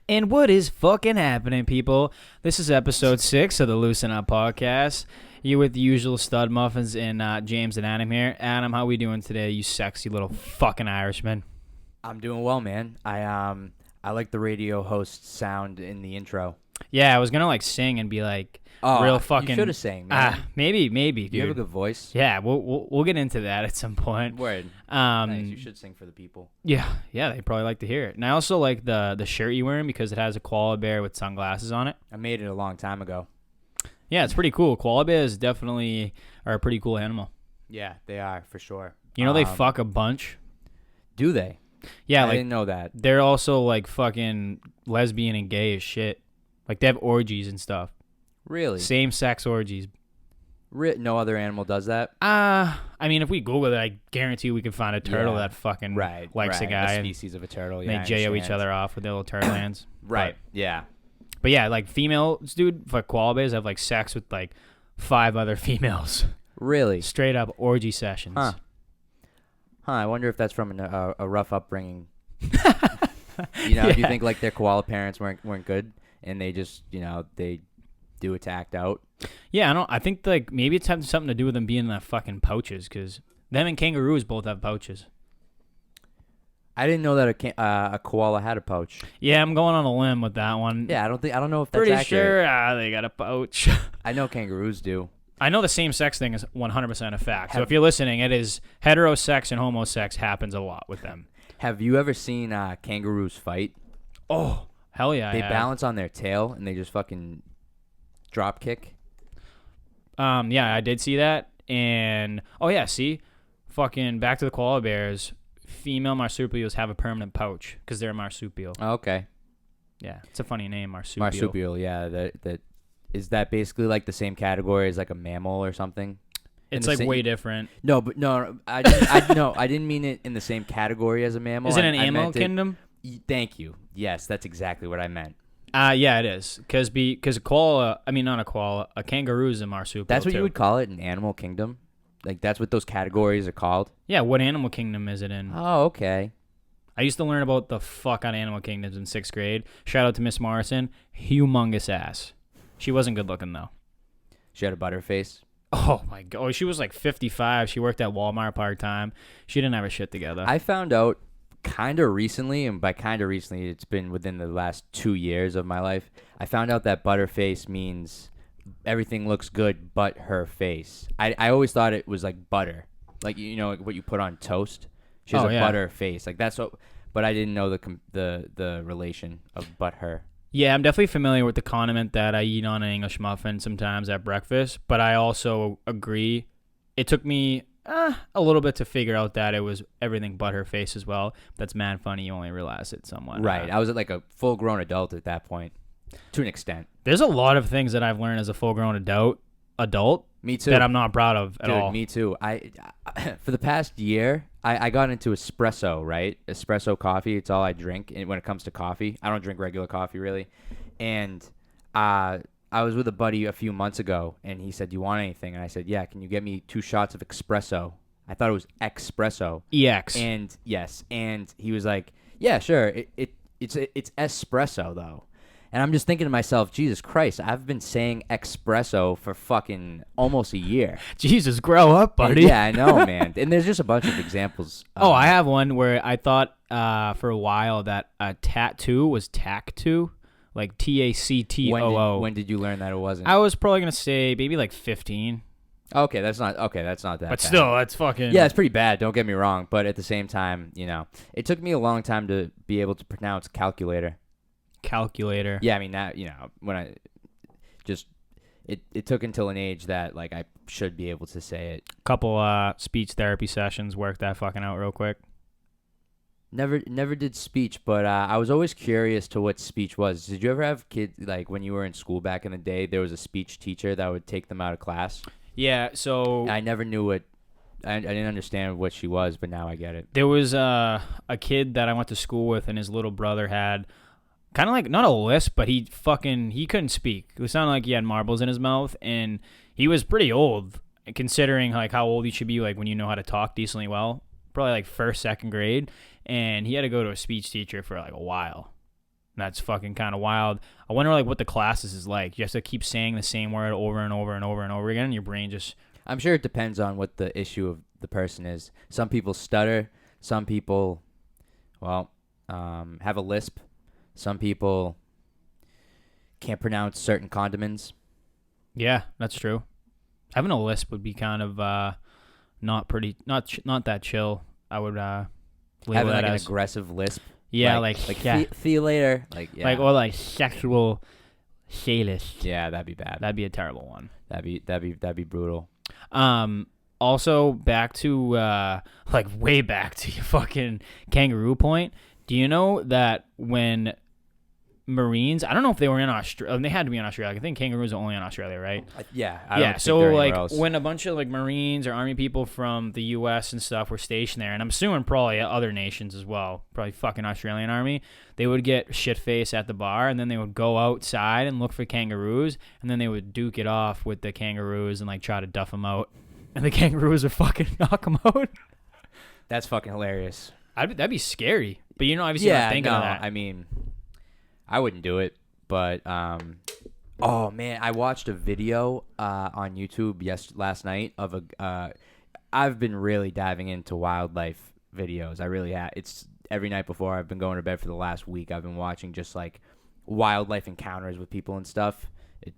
And what is fucking happening, people? This is episode 6 of the Loosenup podcast. You with the usual stud muffins and James and Adam here. Adam, how we doing today, you sexy little fucking Irishman? I'm doing well, man. I like the radio host sound in the intro. Yeah, I was gonna sing and be like, Oh, real fucking. You should have sang, man. Maybe, dude. You have a good voice. Yeah, we'll get into that at some point. Word. Nice. You should sing for the people. Yeah, they probably like to hear it. And I also like the shirt you're wearing because it has a koala bear with sunglasses on it. I made it a long time ago. Yeah, it's pretty cool. Koala bears definitely are a pretty cool animal. Yeah, they are for sure. You know they fuck a bunch. Do they? Yeah, I didn't know that. They're also like fucking lesbian and gay as shit. Like they have orgies and stuff. Really? Same sex orgies. No other animal does that? I mean, if we Google it, I guarantee we can find a turtle that fucking likes a guy. A species of a turtle. And they J-O each other off with their little turtle hands. Right. Yeah. But yeah, like females, dude, for koala bears have like sex with like 5 other females. Really? Straight up orgy sessions. Huh. I wonder if that's from a rough upbringing. Do you think like their koala parents weren't good and they just, they do it to act out? Yeah, I think like maybe it's having something to do with them being in the fucking pouches because them and kangaroos both have pouches. I didn't know that a koala had a pouch. Yeah, I'm going on a limb with that one. Yeah, I don't know if that's pretty accurate. sure they got a pouch. I know kangaroos do. I know the same sex thing is 100% a fact. So if you're listening, it is heterosex and homosex happens a lot with them. Have you ever seen kangaroos fight? Oh, hell yeah. They balance on their tail and they just fucking drop kick. Yeah, I did see that. And fucking back to the koala bears. Female marsupials have a permanent pouch because they're a marsupial. Oh, okay. Yeah, it's a funny name, marsupial. Marsupial, yeah. That is that basically like the same category as like a mammal or something? It's like way different. No, but no, I didn't mean it in the same category as a mammal. Is it an animal kingdom? Thank you. Yes, that's exactly what I meant. Yeah, it is. Because a koala, I mean not a koala, a kangaroo is a marsupial. That's what too. You would call it, an animal kingdom? Like that's what those categories are called? Yeah, what animal kingdom is it in? Oh, okay. I used to learn about the fuck on animal kingdoms in 6th grade. Shout out to Miss Morrison. Humongous ass. She wasn't good looking though. She had a butterface. Oh my god. Oh, she was like 55. She worked at Walmart part-time. She didn't have her shit together. I found out kind of recently, and by kind of recently, it's been within the last 2 years of my life. I found out that butterface means everything looks good but her face. I always thought it was like butter. Like, like what you put on toast. She has a butter face. Like that's what, but I didn't know the relation of but her. Yeah, I'm definitely familiar with the condiment that I eat on an English muffin sometimes at breakfast, but I also agree. It took me a little bit to figure out that it was everything but her face as well. That's mad funny. You only realize it somewhat. Right. I was like a full-grown adult at that point, to an extent. There's a lot of things that I've learned as a full-grown adult. Me too. That I'm not proud of at all. Me too. I for the past year, I got into espresso, right? Espresso coffee. It's all I drink. And when it comes to coffee, I don't drink regular coffee really. And I was with a buddy a few months ago, and he said, "Do you want anything?" And I said, "Yeah. Can you get me 2 shots of espresso?" I thought it was espresso. EX. And yes. And he was like, "Yeah, sure. It's espresso though." And I'm just thinking to myself, Jesus Christ, I've been saying espresso for fucking almost a year. Jesus, grow up, buddy. Yeah, I know, man. And there's just a bunch of examples. I have one where I thought for a while that a tattoo was tac-too, like TACTOO. When did you learn that it wasn't? I was probably going to say maybe like 15. Okay, that's not that But bad. still, that's fucking... Yeah, it's pretty bad, don't get me wrong. But at the same time, it took me a long time to be able to pronounce calculator. Calculator. Yeah, I mean that when I just it took until an age that like I should be able to say it. Couple speech therapy sessions worked that fucking out real quick. Never did speech, but I was always curious to what speech was. Did you ever have kids like when you were in school back in the day? There was a speech teacher that would take them out of class. Yeah, so I never knew what. I didn't understand what she was, but now I get it. There was a kid that I went to school with, and his little brother had kind of like not a lisp, but he couldn't speak. It sounded like he had marbles in his mouth, and he was pretty old considering like how old you should be like when you know how to talk decently well. Probably like 1st, 2nd grade, and he had to go to a speech teacher for like a while. That's fucking kind of wild. I wonder like what the classes is like. You have to keep saying the same word over and over and over and over again, and your brain just... I'm sure it depends on what the issue of the person is. Some people stutter. Some people, well, have a lisp. Some people can't pronounce certain condiments. Yeah, that's true. Having a lisp would be kind of not that chill. I would label Having that like an as aggressive lisp. yeah, like yeah, see you later. Like yeah. like or like sexual sadist. Yeah, that'd be bad. That'd be a terrible one. That'd be brutal. Also back to like way back to your fucking kangaroo point. Do you know that when Marines, I don't know if they were in Australia. They had to be in Australia. I think kangaroos are only in Australia, right? I don't so think they're like anywhere else. when a bunch of like Marines or Army people from the U.S. and stuff were stationed there, and I'm assuming probably other nations as well, probably fucking Australian Army, they would get shit-faced at the bar, and then they would go outside and look for kangaroos, and then they would duke it off with the kangaroos and like try to duff them out, and the kangaroos would fucking knock them out. That's fucking hilarious. That'd be scary. But obviously you're not thinking of that. I mean, I wouldn't do it, but oh man, I watched a video on YouTube last night of a. I've been really diving into wildlife videos. I really have. It's every night before I've been going to bed for the last week. I've been watching just like wildlife encounters with people and stuff.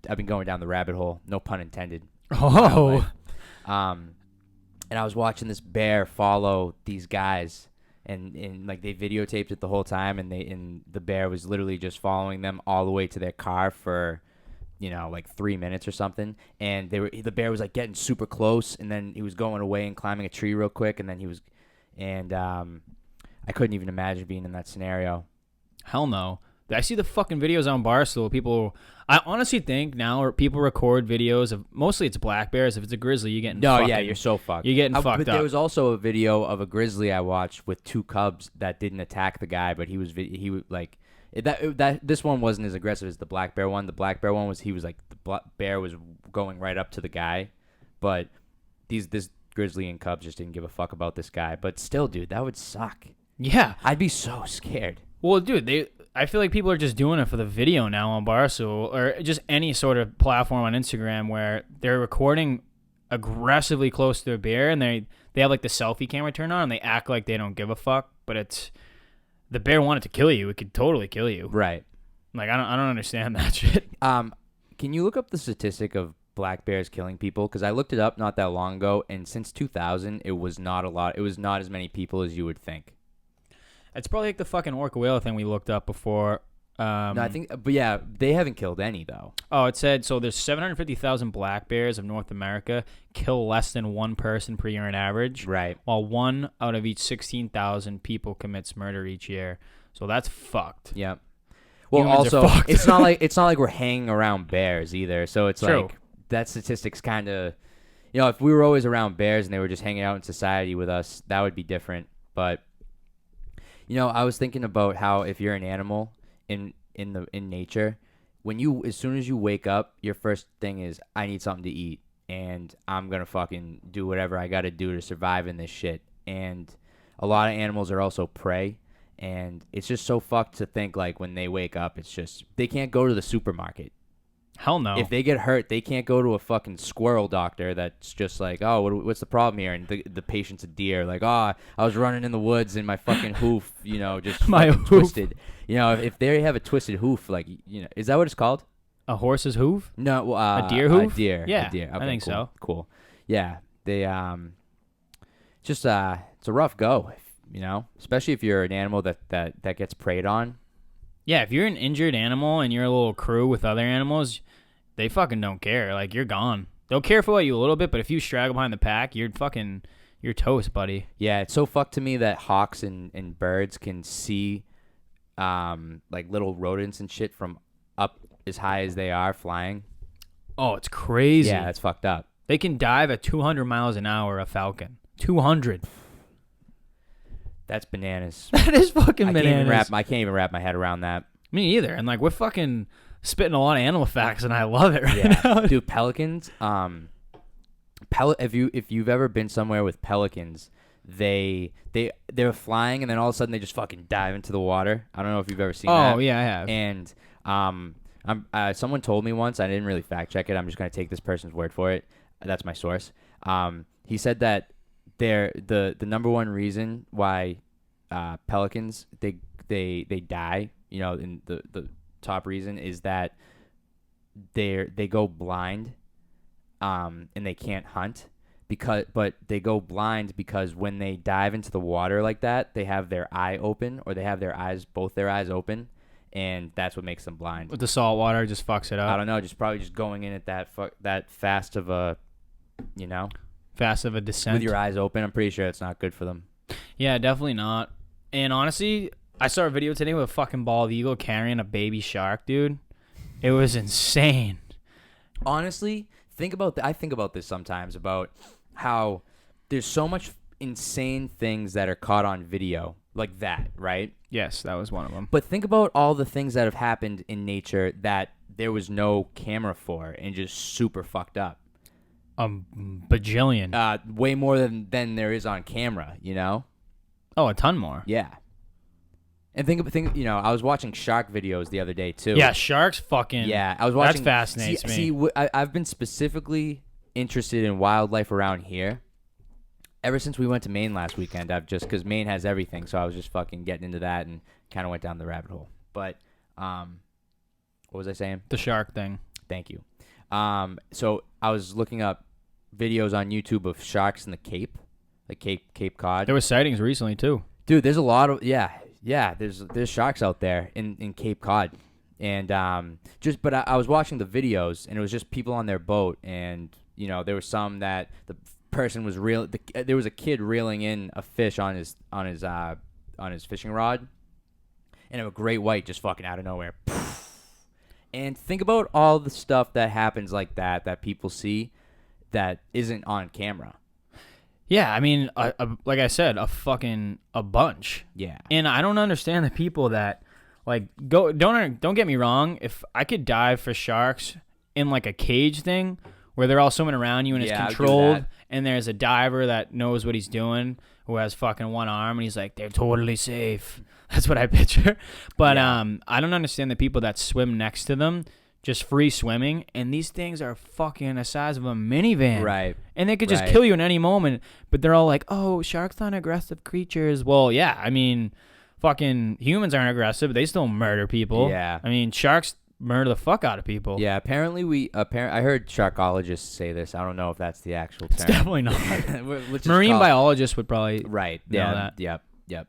I've been going down the rabbit hole. No pun intended. Oh. And I was watching this bear follow these guys. And like they videotaped it the whole time, and the bear was literally just following them all the way to their car for, like 3 minutes or something. And the bear was like getting super close, and then he was going away and climbing a tree real quick, and then I couldn't even imagine being in that scenario. Hell no. I see the fucking videos on Barstool. I honestly think now people record videos of, mostly it's black bears. If it's a grizzly, you're getting fucking, yeah, you're so fucked. You're getting fucked but up. There was also a video of a grizzly I watched with 2 cubs that didn't attack the guy, but he was like this one wasn't as aggressive as the black bear one. The black bear one was the bear was going right up to the guy, but this grizzly and cubs just didn't give a fuck about this guy. But still, dude, that would suck. Yeah, I'd be so scared. Well, dude, I feel like people are just doing it for the video now on Barstool or just any sort of platform on Instagram where they're recording aggressively close to their bear, and they have like the selfie camera turned on, and they act like they don't give a fuck, but it's the bear wanted to kill you. It could totally kill you. Right. Like I don't understand that shit. Can you look up the statistic of black bears killing people? Because I looked it up not that long ago, and since 2000, it was not a lot. It was not as many people as you would think. It's probably like the fucking orca whale thing we looked up before. No, I think, but yeah, they haven't killed any though. Oh, it said so. There's 750,000 black bears of North America kill less than one person per year on average. Right. While 1 out of each 16,000 people commits murder each year. So that's fucked. Yep. Well, Humans also, are it's not like we're hanging around bears either. So it's True. like that statistic's kind of, if we were always around bears and they were just hanging out in society with us, that would be different. But I was thinking about how if you're an animal in nature, as soon as you wake up, your first thing is I need something to eat, and I'm gonna fucking do whatever I gotta do to survive in this shit. And a lot of animals are also prey, and it's just so fucked to think like when they wake up, it's just they can't go to the supermarket. Hell no. If they get hurt, they can't go to a fucking squirrel doctor that's just like, oh, what's the problem here? And the patient's a deer. Like, oh, I was running in the woods and my fucking hoof, just My fucking hoof. twisted. If they have a twisted hoof, like, is that what it's called? A horse's hoof? No, a deer hoof? A deer. Yeah, a deer. Okay, I think cool, so. Cool. Yeah, they it's a rough go, especially if you're an animal that gets preyed on. Yeah, if you're an injured animal and you're a little crew with other animals, they fucking don't care. Like, you're gone. They'll care for you a little bit, but if you straggle behind the pack, you're toast, buddy. Yeah, it's so fucked to me that hawks and birds can see like little rodents and shit from up as high as they are flying. Oh, it's crazy. Yeah, that's fucked up. They can dive at 200 miles an hour, a falcon. 200. That's bananas. That is fucking bananas. I can't even wrap my head around that. Me either. And, like, we're fucking spitting a lot of animal facts, and I love it now. Dude, pelicans, if you've ever been somewhere with pelicans, they're flying, and then all of a sudden they just fucking dive into the water. I don't know if you've ever seen Oh that. yeah, I have. And someone told me once. I didn't really fact check it. I'm just gonna take this person's word for it. That's my source. He said that the number one reason why pelicans they die, and the top reason is that they go blind, and they can't hunt but they go blind because when they dive into the water like that, they have their eye open, or they have both their eyes open, and that's what makes them blind. With the salt water, just fucks it up. I don't know, probably just going in at that fast of a, Fast of a descent. with your eyes open. I'm pretty sure it's not good for them. Yeah, definitely not. And honestly, I saw a video today with a fucking bald eagle carrying a baby shark, dude. It was insane. Honestly, I think about this sometimes, about how there's so much insane things that are caught on video like that, right? Yes, that was one of them. But think about all the things that have happened in nature that there was no camera for and just super fucked up. Bajillion. Way more than there is on camera, Oh, a ton more. Yeah. And think, I was watching shark videos the other day too. Yeah, sharks fucking. Yeah, I was watching. That fascinates me. I've been specifically interested in wildlife around here ever since we went to Maine last weekend. Because Maine has everything, so I was just fucking getting into that and kind of went down the rabbit hole. But, what was I saying? The shark thing. Thank you. So I was looking up videos on YouTube of sharks in the Cape, like Cape Cod. There were sightings recently too. Dude, there's a lot of there's sharks out there in Cape Cod, and but I was watching the videos, and it was just people on their boat, and there were some that the person was there was a kid reeling in a fish on his fishing rod, and a great white just fucking out of nowhere. And think about all the stuff that happens like that people see that isn't on camera. Yeah, I mean, like I said, a bunch. Yeah. And I don't understand the people that don't get me wrong. If I could dive for sharks in like a cage thing where they're all swimming around you and it's controlled, and there's a diver that knows what he's doing who has fucking one arm and he's like, they're totally safe. That's what I picture. But I don't understand the people that swim next to them, just free swimming, and these things are fucking the size of a minivan. Right. And they could just kill you in any moment, but they're all like, oh, sharks aren't aggressive creatures. Well, yeah, I mean, fucking humans aren't aggressive, but they still murder people. Yeah. I mean, sharks murder the fuck out of people. Yeah, apparently I heard sharkologists say this. I don't know if that's the actual term. It's definitely not. Marine biologists would probably know that. Yep.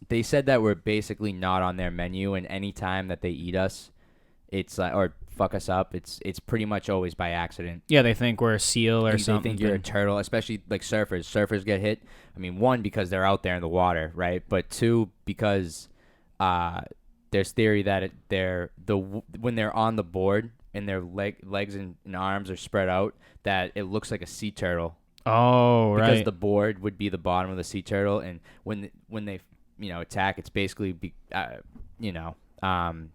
They said that we're basically not on their menu, and any time that they eat us, it's like, or fuck us up, it's pretty much always by accident. Yeah, they think we're a seal or something. They think you're a turtle, especially like surfers. Surfers get hit. I mean, one, because they're out there in the water, right? But two, because there's theory that when they're on the board and their legs and arms are spread out, that it looks like a sea turtle. Oh, right. Because the board would be the bottom of the sea turtle, and when they attack, it's basically by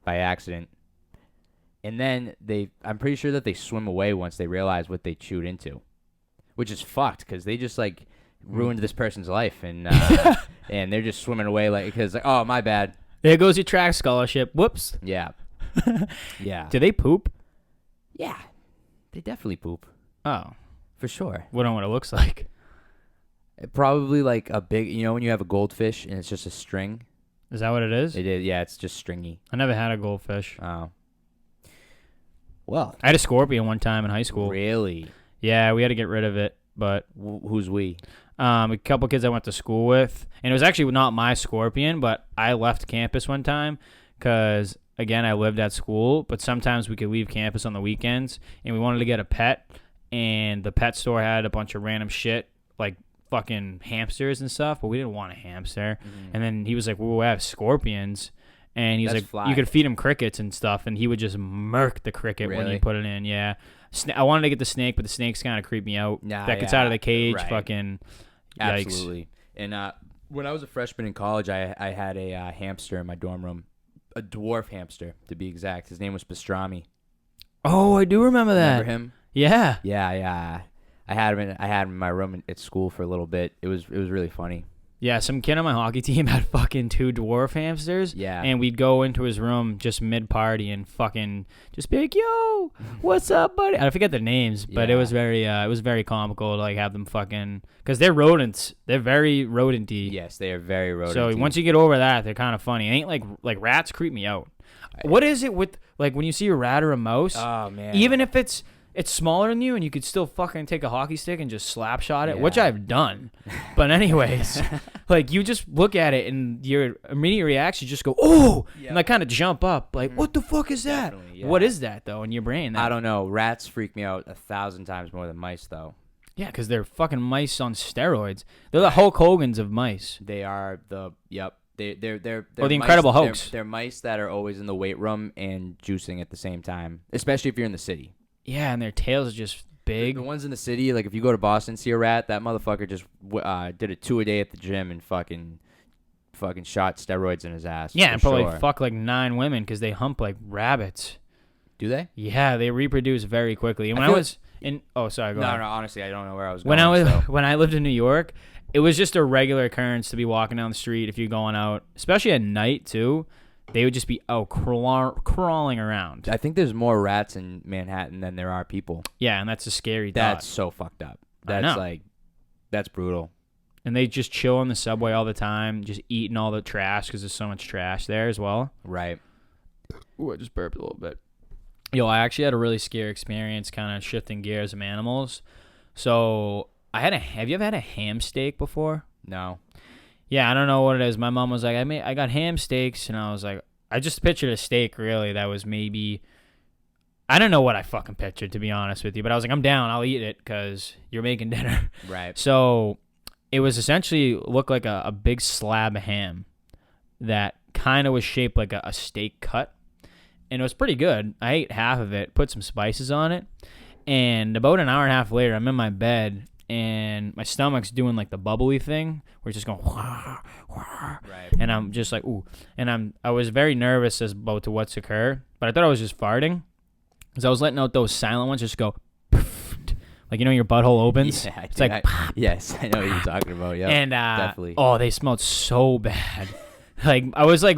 accident. And then I'm pretty sure that they swim away once they realize what they chewed into, which is fucked because they just like ruined this person's life, and and they're just swimming away because oh, my bad. There goes your track scholarship. Whoops. Yeah. Yeah. Do they poop? Yeah, they definitely poop. Oh, for sure. We don't know what it looks like. Probably like a big, when you have a goldfish and it's just a string. Is that what it is? It is. Yeah, it's just stringy. I never had a goldfish. Oh. Well, I had a scorpion one time in high school. Really? Yeah, we had to get rid of it, but who's we? A couple kids I went to school with, and it was actually not my scorpion, but I left campus one time because, again, I lived at school, but sometimes we could leave campus on the weekends, and we wanted to get a pet, and the pet store had a bunch of random shit, like fucking hamsters and stuff, but we didn't want a hamster. And then he was like, well, we have scorpions. And he's like, you could feed him crickets and stuff, and he would just murk the cricket when you put it in. Yeah, I wanted to get the snake, but the snakes kind of creep me out. That gets out of the cage, fucking yikes. Absolutely. And when I was a freshman in college, I had a hamster in my dorm room, a dwarf hamster to be exact. His name was Pastrami. Oh, I do remember that. Remember him? Yeah. Yeah. I had him in my room at school for a little bit. It was really funny. Yeah, some kid on my hockey team had fucking 2 dwarf hamsters. Yeah. And we'd go into his room just mid-party and fucking just be like, yo, what's up, buddy? I forget their names, but it was very comical to like have them fucking, because they're rodents. They're very rodent-y. Yes, they are very rodent. So once you get over that, they're kind of funny. It ain't like rats creep me out. What is it with, like, when you see a rat or a mouse? Oh, man. Even if it's smaller than you and you could still fucking take a hockey stick and just slap shot it, which I've done. But anyways, like, you just look at it and your immediate reaction, you just go, oh, and like kind of jump up. Like, what the fuck is that? Yeah. What is that, though, in your brain? I don't know. Rats freak me out 1,000 times more than mice, though. Yeah, because they're fucking mice on steroids. They're the Hulk Hogans of mice. They are They're the mice, Incredible Hulks. They're mice that are always in the weight room and juicing at the same time, especially if you're in the city. Yeah, and their tails are just big. The ones in the city, like if you go to Boston, see a rat, that motherfucker just did a 2 a day at the gym and fucking shot steroids in his ass. Yeah, and probably fuck like 9 women because they hump like rabbits. Do they? Yeah, they reproduce very quickly. And when I was in, oh, sorry, go ahead. No, honestly, I don't know where I was going. When I lived in New York, it was just a regular occurrence to be walking down the street if you're going out, especially at night too. They would just be crawling around. I think there's more rats in Manhattan than there are people. Yeah, and that's a scary thought. That's so fucked up. That's brutal. And they just chill on the subway all the time, just eating all the trash because there's so much trash there as well. Right. Ooh, I just burped a little bit. Yo, I actually had a really scary experience kind of shifting gears of animals. So, have you ever had a ham steak before? No. Yeah, I don't know what it is. My mom was like, I got ham steaks, and I was like, I just pictured a steak, really, that was maybe, I don't know what I fucking pictured, to be honest with you, but I was like, I'm down, I'll eat it, because you're making dinner. Right. So, it was essentially, looked like a big slab of ham that kind of was shaped like a steak cut, and it was pretty good. I ate half of it, put some spices on it, and about an hour and a half later, I'm in my bed, and my stomach's doing like the bubbly thing where it's just going wah, wah. Right. And I'm just like, ooh, and I was very nervous about to what's occur, but I thought I was just farting because I was letting out those silent ones just go like, you know, your butthole opens. Yeah, it's like yes, I know what you're talking about. Yeah, and definitely. Oh, they smelled so bad. Like, I was like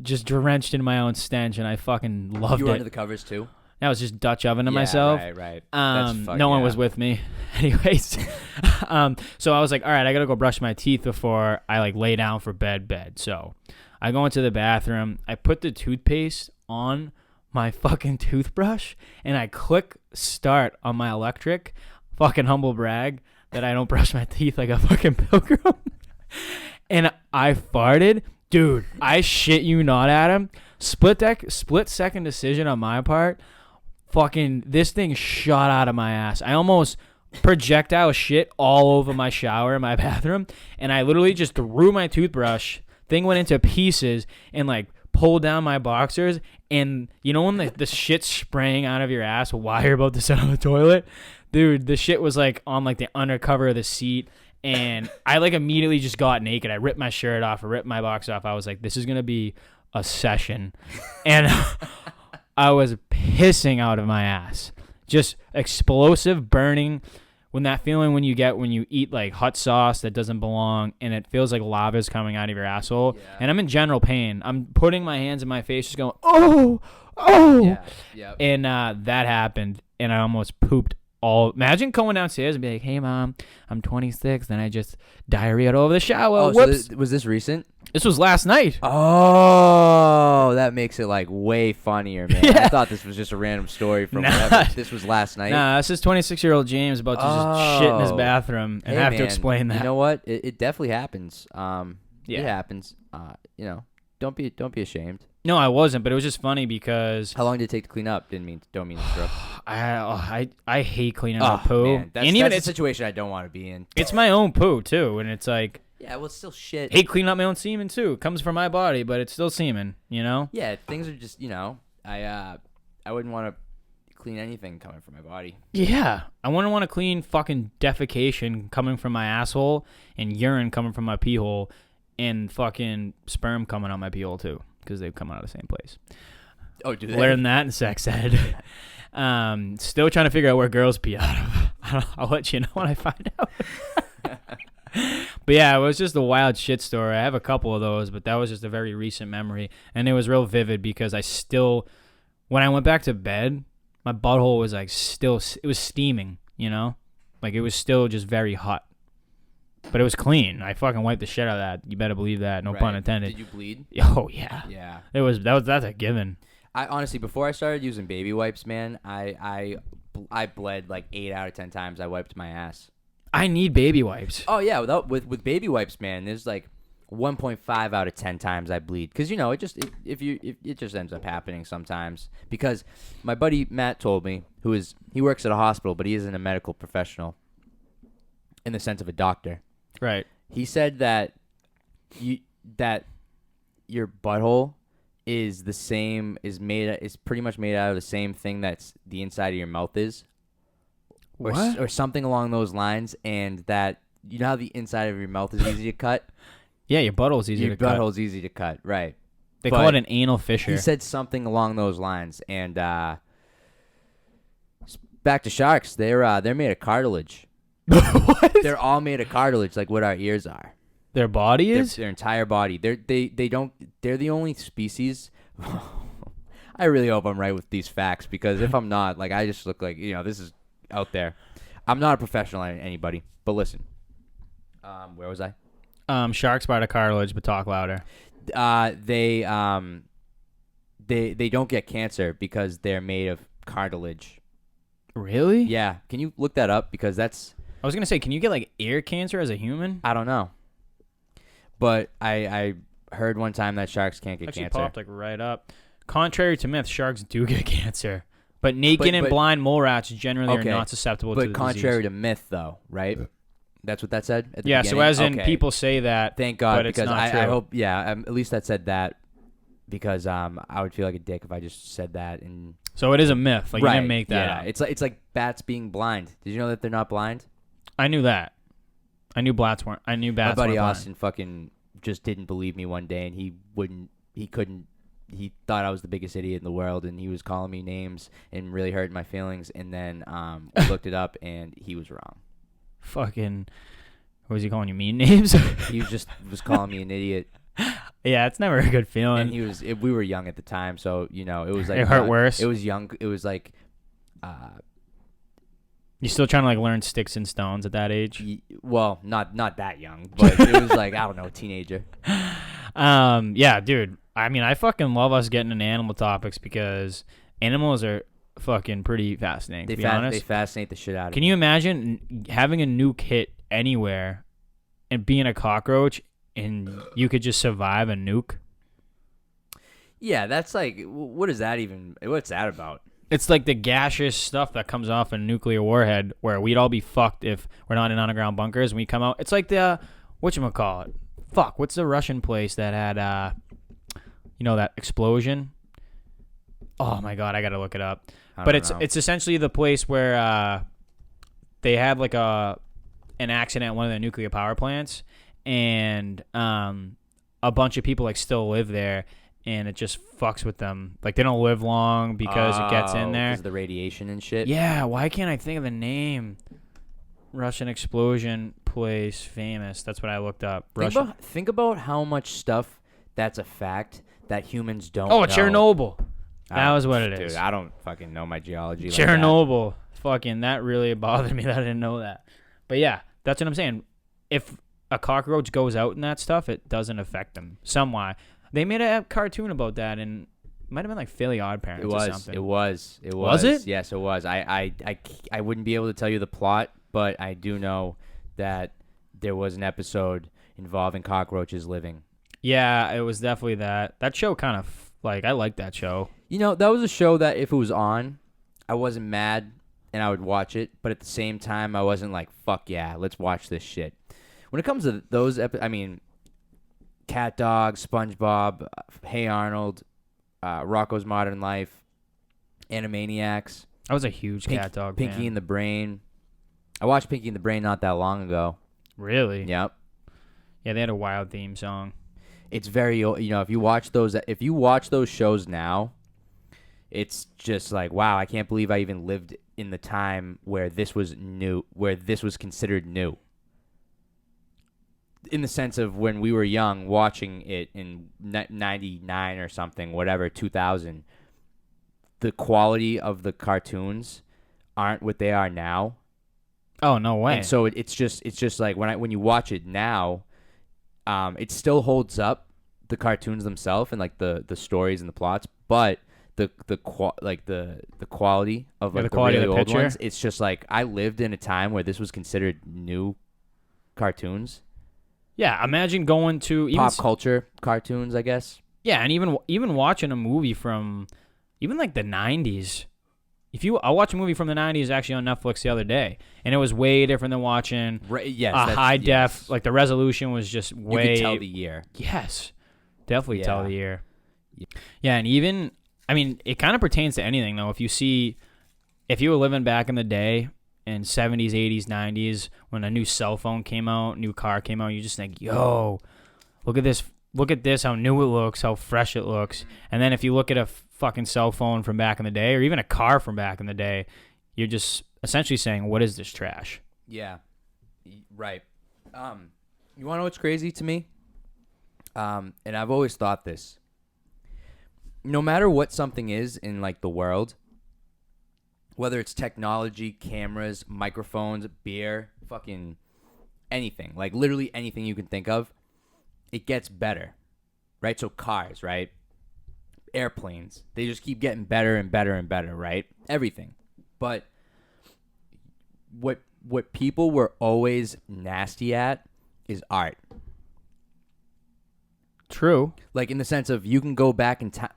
just drenched in my own stench, and I fucking loved it. You were under the covers too? I was just Dutch ovening myself. Right. No one was with me. Anyways, so I was like, all right, I got to go brush my teeth before I like lay down for bed. So I go into the bathroom. I put the toothpaste on my fucking toothbrush, and I click start on my electric. Fucking humble brag that I don't brush my teeth like a fucking pilgrim. And I farted. Dude, I shit you not, Adam. Split second decision on my part. Fucking, this thing shot out of my ass. I almost projectile shit all over my shower in my bathroom, and I literally just threw my toothbrush. Thing went into pieces and like pulled down my boxers. And you know when the shit's spraying out of your ass while you're about to sit on the toilet? Dude, the shit was like on like the undercover of the seat. And I like immediately just got naked. I ripped my shirt off. I ripped my box off. I was like, this is going to be a session. And I was pissing out of my ass. Just explosive burning. When that feeling when you get when you eat like hot sauce that doesn't belong and it feels like lava's coming out of your asshole. Yeah. And I'm in general pain. I'm putting my hands in my face just going, oh. Yeah. Yep. And that happened. And I almost pooped imagine going downstairs and be like, hey mom, I'm 26, then I just diarrheaed over the shower. Whoops. So was this recent? This was last night. Oh, that makes it like way funnier, man. Yeah. I thought this was just a random story from whatever. This was last night. Nah, this is 26-year-old James about to just shit in his bathroom and have to explain that. You know what? It definitely happens. It happens. Don't be ashamed. No, I wasn't, but it was just funny because how long did it take to clean up? Don't mean to interrupt. I hate cleaning up poo. Man. That's a situation I don't want to be in. It's my own poo too, and it's like, yeah, well, it's still shit. Hate cleaning up my own semen too. It comes from my body, but it's still semen, you know? Yeah, things are just, I wouldn't want to clean anything coming from my body. Yeah, I wouldn't want to clean fucking defecation coming from my asshole and urine coming from my pee hole and fucking sperm coming out my pee hole too. Because they come out of the same place. Oh, do they? Learn that in sex ed. Still trying to figure out where girls pee out of. I'll let you know when I find out. But yeah, it was just a wild shit story. I have a couple of those, but that was just a very recent memory. And it was real vivid because when I went back to bed, my butthole was like it was steaming, you know? Like it was still just very hot. But it was clean. I fucking wiped the shit out of that. You better believe that. No pun intended. Did you bleed? Oh, yeah. Yeah. That's a given. I honestly, before I started using baby wipes, man, I bled like 8 out of 10 times I wiped my ass. I need baby wipes. Oh yeah, with baby wipes, man, there's like 1.5 out of 10 times I bleed because it just it just ends up happening sometimes. Because my buddy Matt told me, he works at a hospital, but he isn't a medical professional in the sense of a doctor. Right. He said that your butthole is pretty much made out of the same thing that's the inside of your mouth is. Or something along those lines, and that you know how the inside of your mouth is easy to cut? Yeah, your butthole's easy to cut. Your butthole's easy to cut, right. They call it an anal fissure. He said something along those lines, and back to sharks, they're made of cartilage. What? They're all made of cartilage, like what our ears are. Their body is? Their entire body. They're the only species. I really hope I'm right with these facts, because if I'm not, like, I just look like, this is out there. I'm not a professional at anybody, but listen. Where was I? Sharks bite of cartilage, but talk louder. They don't get cancer because they're made of cartilage. Really? Yeah. Can you look that up? Because that's... I was going to say, can you get, like, ear cancer as a human? I don't know. But I heard one time that sharks can't get Actually cancer. Popped, like, right up. Contrary to myth, sharks do get cancer. But naked and blind mole rats generally are not susceptible to the disease. But contrary to myth, though, right? That's what that said at the beginning? So as in people say that, thank God, but because it's not true. I hope, at least that said that, because I would feel like a dick if I just said that. And so it is a myth. Like, you didn't make that up. It's like bats being blind. Did you know that they're not blind? I knew that. I knew bats weren't. My buddy Austin fucking just didn't believe me one day, and he thought I was the biggest idiot in the world, and he was calling me names and really hurting my feelings. And then we looked it up, and he was wrong. Fucking, what was he calling you? Mean names? He was calling me an idiot. Yeah, it's never a good feeling. And we were young at the time, so it was like it hurt worse. It was young. It was like, you still trying to like learn sticks and stones at that age? Well, not that young, but it was like, I don't know, teenager. Yeah, dude. I mean, I fucking love us getting into animal topics because animals are fucking pretty fascinating. To be honest, they fascinate the shit out of me. Can you imagine having a nuke hit anywhere and being a cockroach and you could just survive a nuke? Yeah, that's like, what's that about? It's like the gaseous stuff that comes off a nuclear warhead where we'd all be fucked if we're not in underground bunkers and we come out. It's like the, whatchamacallit? Fuck, what's the Russian place that had, that explosion? Oh my God, I gotta look it up. But it's essentially the place where they have like an accident at one of the nuclear power plants, and a bunch of people like still live there, and it just fucks with them. Like they don't live long because it gets in there. Because of the radiation and shit. Yeah, why can't I think of the name? Russian explosion place famous. That's what I looked up. Think about how much stuff that's a fact that humans don't know. know. Chernobyl. That was what it is. Dude, I don't fucking know my geology. Chernobyl. Like that. Fucking, that really bothered me that I didn't know that. But yeah, that's what I'm saying. If a cockroach goes out and that stuff, it doesn't affect them. Somewhat. They made a cartoon about that, and it might have been like Fairly Odd Parents or something. It was. Was it? Yes, it was. I wouldn't be able to tell you the plot, but I do know that there was an episode involving cockroaches living. Yeah, it was definitely that. That show kind of, like, I liked that show. That was a show that if it was on, I wasn't mad and I would watch it, but at the same time, I wasn't like, fuck yeah, let's watch this shit. When it comes to those Cat Dog, SpongeBob, Hey Arnold, Rocko's Modern Life, Animaniacs. I was a huge Cat Dog fan. Pinky and the Brain. I watched Pinky and the Brain not that long ago. Really? Yep. Yeah, they had a wild theme song. It's very, if you watch those shows now, it's just like, wow, I can't believe I even lived in the time where this was new, where this was considered new. In the sense of when we were young, watching it in 99 or something, whatever, 2000, the quality of the cartoons aren't what they are now. Oh, no way. And so it's just like when you watch it now, it still holds up, the cartoons themselves and like the stories and the plots, but the quality of like the the quality really of the old picture. ones, it's just like I lived in a time where this was considered new cartoons, Yeah, imagine going to even pop culture cartoons, I guess. Yeah, and even watching a movie from even like the 90s. I watched a movie from the 90s actually on Netflix the other day, and it was way different than watching Yes, a high def. yes. Like the resolution was just way. You could tell the year. Yes, definitely tell Yeah. the year. Yeah, and even I mean, it kind of pertains to anything though. If you were living back in the day in 70s, 80s, 90s, when a new cell phone came out, new car came out, you just think, yo, look at this, how new it looks, how fresh it looks. And then if you look at a fucking cell phone from back in the day, or even a car from back in the day, you're just essentially saying, what is this trash? Yeah, right. You want to know what's crazy to me? And I've always thought this. No matter what something is in like the world, whether it's technology, cameras, microphones, beer, fucking anything, like literally anything you can think of, it gets better, right? So cars, right? Airplanes, they just keep getting better and better and better, right? Everything. But what people were always nasty at is art. True. Like in the sense of you can go back in time,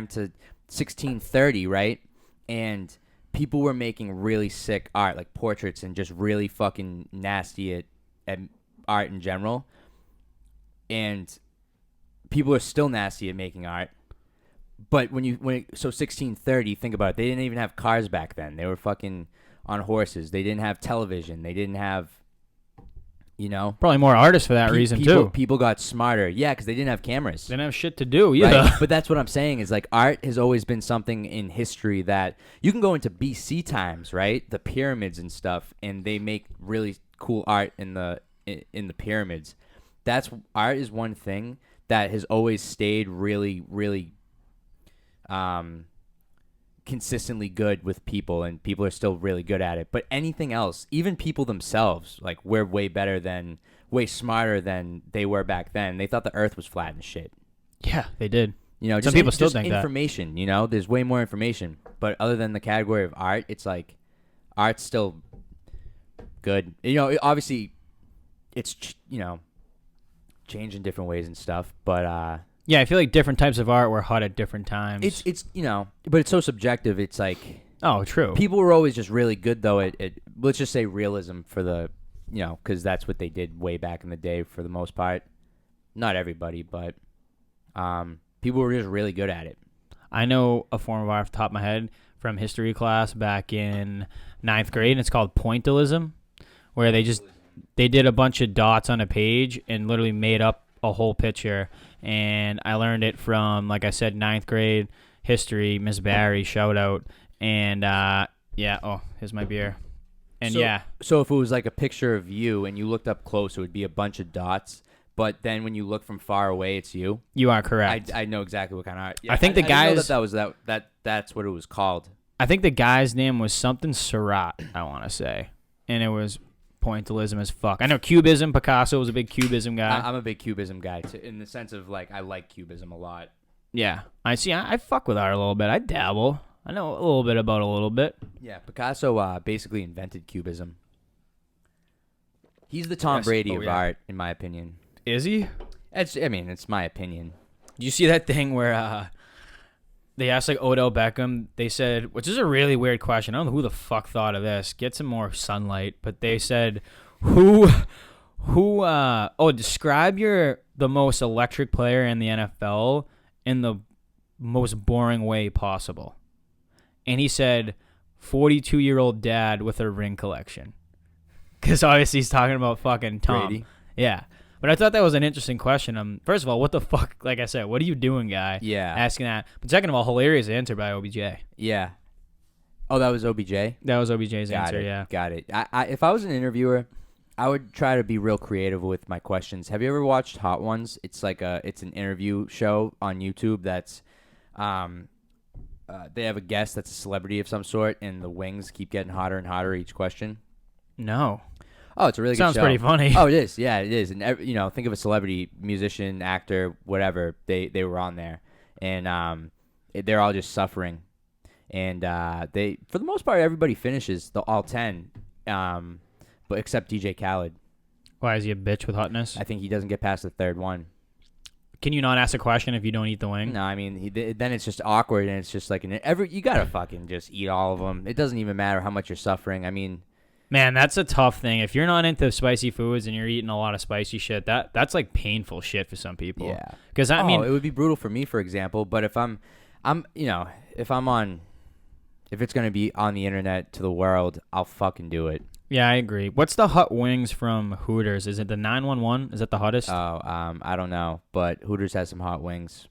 to 1630, right? And people were making really sick art, like portraits, and just really fucking nasty at art in general. And people are still nasty at making art. But so 1630, think about it. They didn't even have cars back then. They were fucking on horses. They didn't have television. They didn't have, Probably more artists for that reason too. People got smarter. Yeah, because they didn't have cameras. They didn't have shit to do either. Right? But that's what I'm saying is like art has always been something in history that you can go into BC times, right? The pyramids and stuff, and they make really cool art in the pyramids. Art is one thing that has always stayed really, really consistently good with people, and people are still really good at it. But anything else, even people themselves, like we're way smarter than they were back then. They thought the earth was flat and shit. Yeah, they did. Some people still think information, there's way more information. But other than the category of art, it's like art's still good. Obviously it's changed in different ways and stuff, but yeah, I feel like different types of art were hot at different times. it's but it's so subjective. It's like, oh, true. people were always just really good though at let's just say realism for the because that's what they did way back in the day for the most part. Not everybody, but people were just really good at it. I know a form of art off the top of my head from history class back in 9th grade, and it's called pointillism, where they did a bunch of dots on a page and literally made up a whole picture. And I learned it from, like I said, 9th grade history, Miss Barry, shout out. And here's my beer. And so if it was like a picture of you and you looked up close, it would be a bunch of dots. But then when you look from far away, it's you. You are correct. I know exactly what kind of art. Yeah, I think the I guys didn't know that's what it was called. I think the guy's name was something Surratt, I want to say, and it was pointillism as fuck. I know Cubism. Picasso was a big Cubism guy. I'm a big Cubism guy too, in the sense of like I like Cubism a lot. Yeah, I see. I fuck with art a little bit. I dabble. I know a little bit about a little bit. Yeah, Picasso basically invented Cubism. He's the Tom Brady of art, in my opinion. Is he? It's my opinion. Did you see that thing where they asked like Odell Beckham? They said, which is a really weird question. I don't know who the fuck thought of this. Get some more sunlight. But they said, describe the most electric player in the NFL in the most boring way possible. And he said, 42-year-old dad with a ring collection. Because obviously he's talking about fucking Tom. Brady. Yeah. But I thought that was an interesting question. First of all, what the fuck? Like I said, what are you doing, guy? Yeah. Asking that. But second of all, hilarious answer by OBJ. Yeah. Oh, that was OBJ? That was OBJ's Got answer, it. yeah. Got it. If I was an interviewer, I would try to be real creative with my questions. Have you ever watched Hot Ones? It's it's an interview show on YouTube that's they have a guest that's a celebrity of some sort, and the wings keep getting hotter and hotter each question. No. Oh, it's a really good show. Sounds pretty funny. Oh, it is. Yeah, it is. And think of a celebrity, musician, actor, whatever. They were on there, and they're all just suffering. And they, for the most part, everybody finishes all 10, but except DJ Khaled. Why, is he a bitch with hotness? I think he doesn't get past the third one. Can you not ask a question if you don't eat the wing? No, I mean then it's just awkward, and it's just like you gotta fucking just eat all of them. It doesn't even matter how much you're suffering. I mean, man, that's a tough thing. If you're not into spicy foods and you're eating a lot of spicy shit, that's like painful shit for some people. yeah. Because I mean, it would be brutal for me, for example. But if if it's gonna be on the internet to the world, I'll fucking do it. yeah, I agree. What's the hot wings from Hooters? Is it the 911? Is that the hottest? Oh, I don't know, but Hooters has some hot wings.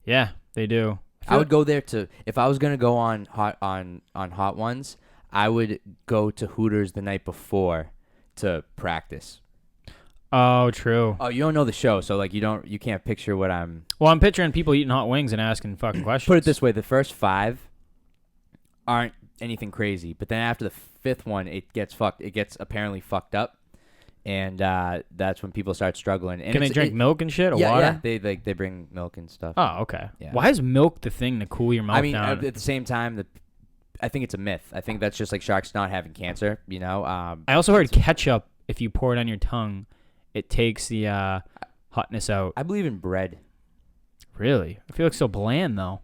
Yeah, they do. I would go there if I was gonna go on hot ones. I would go to Hooters the night before to practice. Oh, true. Oh, you don't know the show, so like you can't picture what I'm. Well, I'm picturing people eating hot wings and asking fucking questions. Put it this way: the first 5 aren't anything crazy, but then after the 5th one, it gets fucked. It gets apparently fucked up, and that's when people start struggling. And can they drink milk and shit or yeah, water? Yeah, they bring milk and stuff. Oh, okay. Yeah. Why is milk the thing to cool your mouth I mean, down? at the same time, I think it's a myth. I think that's just like sharks not having cancer. I also heard ketchup, if you pour it on your tongue, it takes the hotness out. I believe in bread. Really? I feel like so bland though.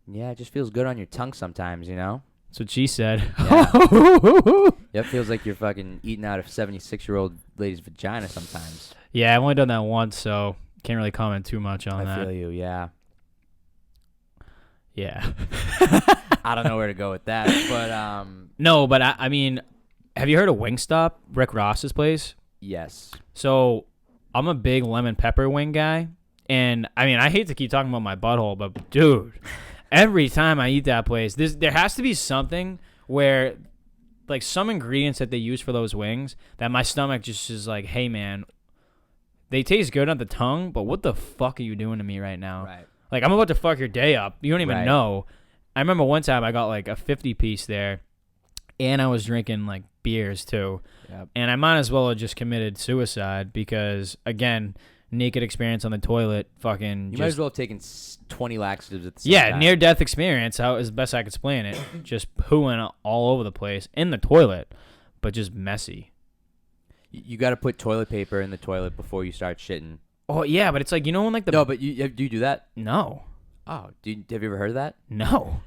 Yeah, it just feels good on your tongue sometimes, That's what she said. Yeah. Yeah, it feels like you're fucking eating out a 76-year-old lady's vagina sometimes. Yeah, I've only done that once, so can't really comment too much on that. I feel you, yeah. Yeah. I don't know where to go with that, but No, but I mean, have you heard of Wingstop, Rick Ross's place? yes. So I'm a big lemon pepper wing guy, and I mean, I hate to keep talking about my butthole, but dude, every time I eat that place, there has to be something where, like, some ingredients that they use for those wings that my stomach just is like, hey man, they taste good on the tongue, but what the fuck are you doing to me right now? Right. Like, I'm about to fuck your day up. You don't even Right. know. I remember one time I got like a 50 piece there, and I was drinking like beers too. Yep. And I might as well have just committed suicide because, again, naked experience on the toilet, fucking. You might as well have taken 20 laxatives at the same time. Near death experience. How is the best I could explain it? Just pooing all over the place in the toilet, but just messy. You got to put toilet paper in the toilet before you start shitting. Oh yeah, but it's like, when like the No, but do you do that? no. Oh, have you ever heard of that? No.